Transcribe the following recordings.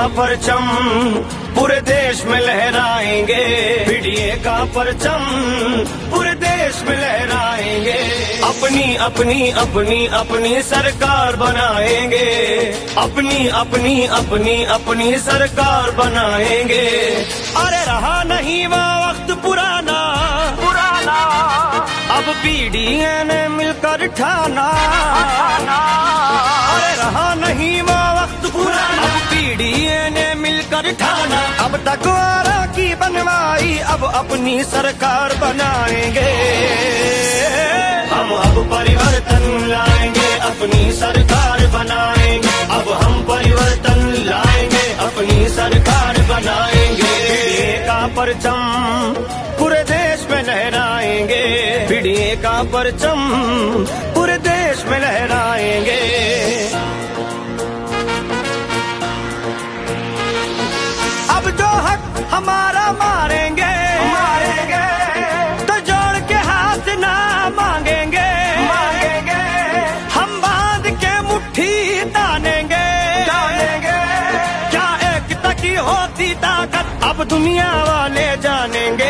परचम पूरे देश में लहराएंगे, बीडीए का परचम पूरे देश में लहराएंगे। अपनी अपनी अपनी अपनी सरकार बनाएंगे, अपनी अपनी अपनी अपनी सरकार बनाएंगे। अरे रहा नहीं वो वक्त पुराना पुराना, अब बीडीए ने मिलकर ठाना। अरे रहा नहीं वो वक्त पुराना, अब बीडीए ने मिलकर ठाना। अब तक वारा की बनवाई, अब अपनी सरकार बनाएंगे। हम अब परिवर्तन लाएंगे, अपनी सरकार बनाएंगे। अब हम परिवर्तन लाएंगे, अपनी सरकार बनाएंगे। बीडीए का परचम पूरे देश में लहराएंगे, बीडीए का परचम पूरे देश में लहराएंगे। अब जो हक हमारा मारेंगे मारेंगे, तो जोड़ के हाथ ना मांगेंगे मांगेंगे। हम बांध के मुट्ठी तानेंगे तानेंगे। क्या एकता की होती ताकत अब दुनिया वाले जानेंगे।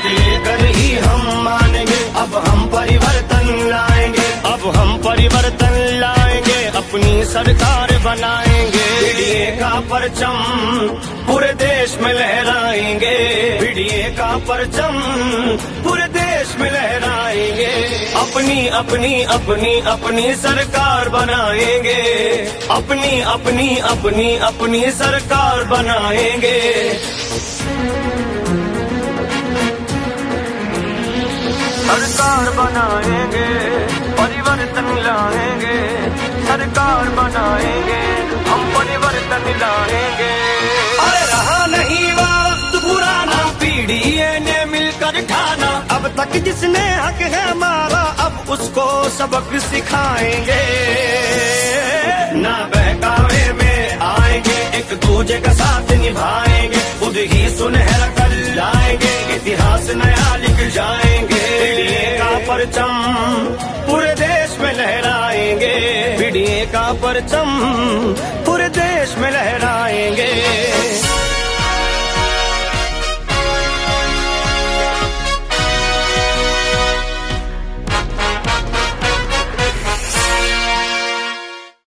लेकर ही हम मानेंगे, अब हम परिवर्तन लाएंगे, अब हम परिवर्तन लाएंगे, अपनी सरकार बनाएंगे। बीडीए का परचम पूरे देश में लहराएंगे, बीडीए का परचम पूरे देश में लहराएंगे। अपनी अपनी अपनी अपनी सरकार बनाएंगे, अपनी अपनी अपनी अपनी सरकार बनाएंगे। सरकार बनाएंगे, परिवर्तन लाएंगे, सरकार बनाएंगे, हम परिवर्तन लाएंगे। अरे रहा नहीं वक्त पुराना, बीडीए ने मिलकर ठाना। अब तक जिसने हक है हमारा, अब उसको सबक सिखाएंगे। ना बहकावे में आएंगे, एक दूजे का साथ निभाएंगे, खुद ही सुनहरा कल लाएंगे, इतिहास नया लिख जाएंगे। बीडीए का परचम पूरे देश में लहराएंगे, बीडीए का परचम पूरे देश में लहराएंगे।